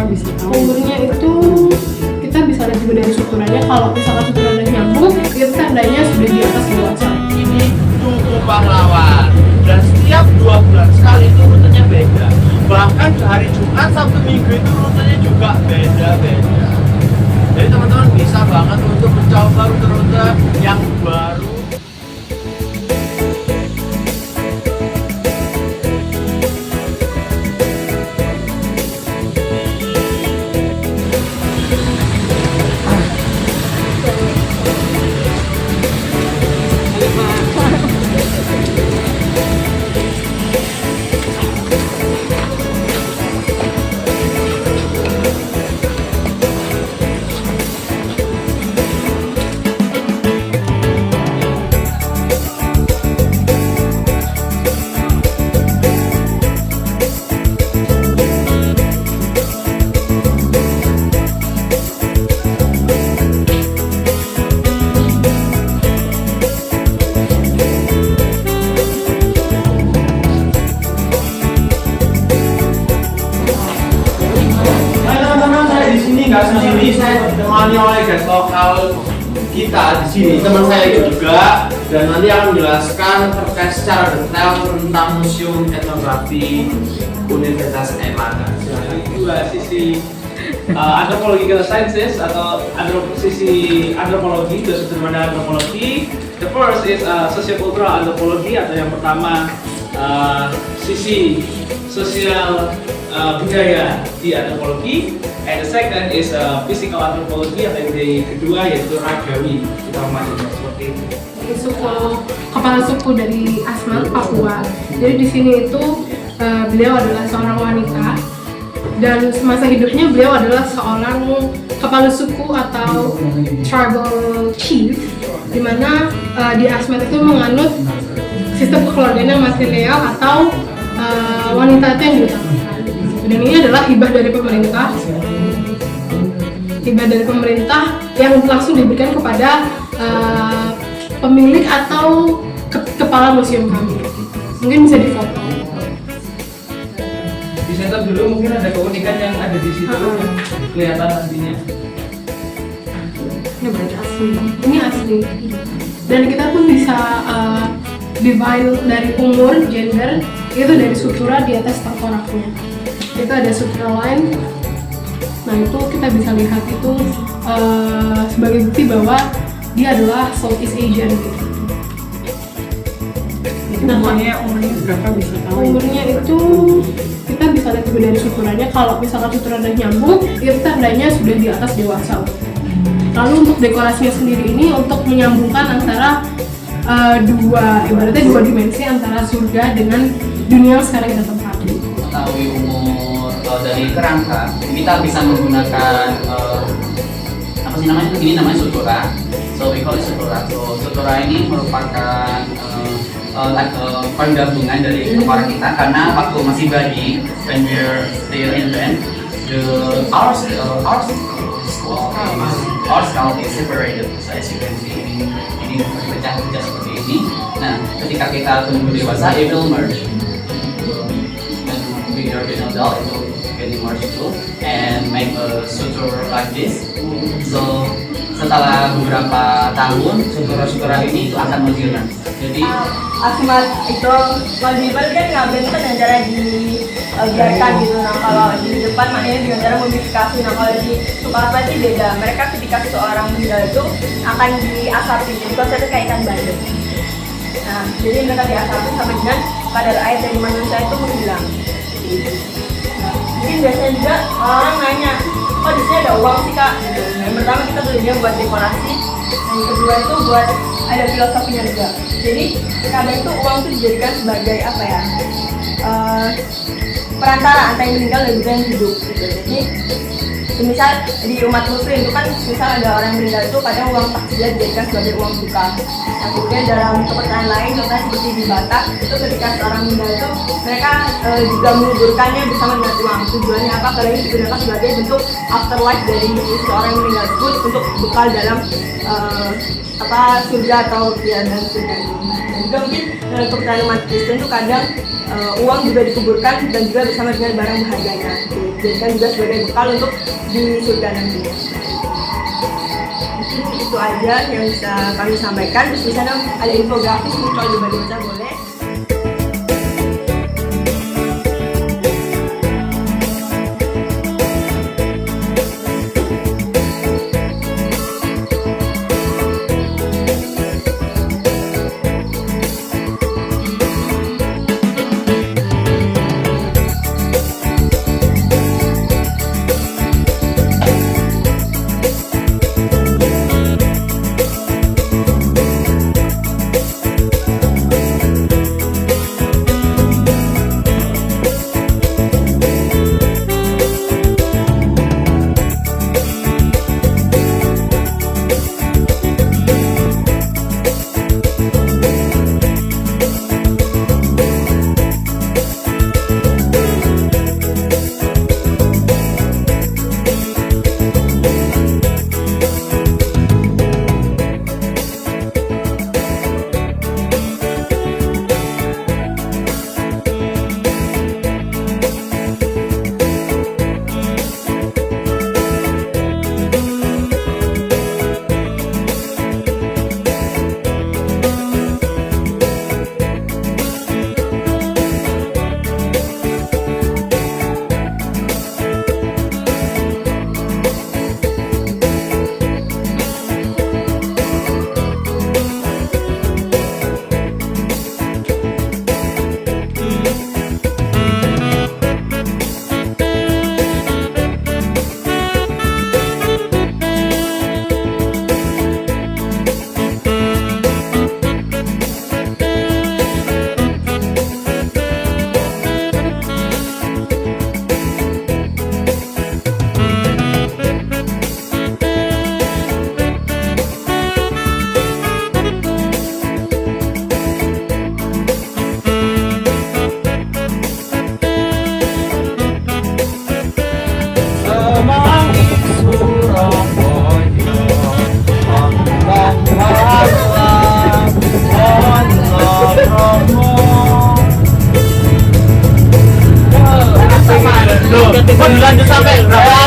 bisa tahu? Umurnya itu kita bisa lihat juga dari suturannya. Kalau misalkan suturannya nyambung, itu tandanya sudah di atas dewasa. Ini Tugu Pahlawan dan setiap 2 bulan sekali itu rutenya beda. Bahkan hari Jumat, Sabtu, Minggu itu rutenya juga beda-beda. Jadi teman-teman bisa banget untuk mencoba rute-rute yang baru. Nggak sendiri, saya ditemani oleh guest lokal kita di sini, teman saya juga, dan nanti akan menjelaskan terkait secara detail tentang Museum Etnografi Universitas Airlangga. Dua sisi anthropological sciences atau sisi antropologi, dua sudut pandang antropologi. The first is sociocultural anthropology, atau yang pertama sisi sosial budaya di antropologi. And the second is physical anthropology, atau yang kedua yaitu ragawi, kita memahami seperti itu. Kepala suku dari Asmat, Papua. Jadi di sini itu beliau adalah seorang wanita dan semasa hidupnya beliau adalah seorang kepala suku atau tribal chief, di mana di Asmat itu menganut sistem kekeluargaan yang matrilineal atau wanita itu yang diutamakan. Dan ini adalah hibah dari pemerintah yang langsung diberikan kepada pemilik atau kepala museum kami. Mungkin bisa difoto. Di center dulu mungkin ada keunikan yang ada di situ, kelihatan nantinya. Ini berarti asli. Ini asli. Dan kita pun bisa divide dari umur, gender, itu dari sutura di atas tengkoraknya. Itu ada sutura line. Nah itu kita bisa lihat itu sebagai bukti bahwa dia adalah Southeast Asian gitu. Nah, umurnya berapa bisa tahu? Umurnya itu kita bisa lihat juga dari suturannya. Kalau misalkan suturannya nyambung, itu tandanya sudah di atas dewasa. Lalu untuk dekorasinya sendiri ini untuk menyambungkan antara ibaratnya dua dimensi antara surga dengan dunia yang sekarang kita tempati. Mengetahui umur dari kerangka, kita bisa menggunakan apa sih namanya? Ini namanya sutura. So we call it sutura. So sutura ini merupakan penggabungan dari kepala kita, karena waktu masih bayi, when we're still infant, our skull is separated. So as you can see, ini pecah-pecah seperti ini. Nah, ketika kita tumbuh dewasa, it will merge. When we are in adult, it will get merged too and make a suture like this. So setelah beberapa tahun, sutura-sutura ini itu akan menghilang. Jadi Asmat itu kalau di balik kan ngaben kan dengan cara dibiarkan gitu. Nah kalau di depan maknanya dengan cara memumifikasi. Nah kalau di Sukarma itu beda. Mereka ketika seseorang meninggal itu akan diasapi. Jadi konsepnya kayak ikan bandeng. Nah jadi mereka diasapi sampai dengan kadar air dari manusia itu menghilang. Mungkin biasanya juga orang nanya, oh di sini ada uang sih kak? Gitu. Nah, yang pertama kita belinya buat dekorasi. Yang kedua itu buat ada filosofinya juga. Jadi kadang itu uang itu dijadikan sebagai apa ya, perantara antara yang meninggal dan juga yang hidup gitu. Jadi misal di umat muslim itu kan misal ada orang yang meninggal itu kadang uang takziah dijadikan sebagai uang duka. Nah kemudian dalam kepercayaan lain contohnya seperti di Batak itu ketika seorang meninggal itu mereka juga menguburkannya bersama dengan uang. Tujuannya apa? Karena ini digunakan sebagai bentuk afterlife dari seorang yang meninggal tersebut untuk bekal dalam surga atau dan surga. Dan juga mungkin kepercayaan umat Kristen tuh kadang uang juga dikuburkan dan juga bersama dengan barang berharganya, dijadikan juga sebagai bekal untuk di surga nantinya. Mungkin itu aja yang bisa kami sampaikan. Terus di sana ada infografis nih, kalau dibaca boleh. Kok dilanjut sampai berapa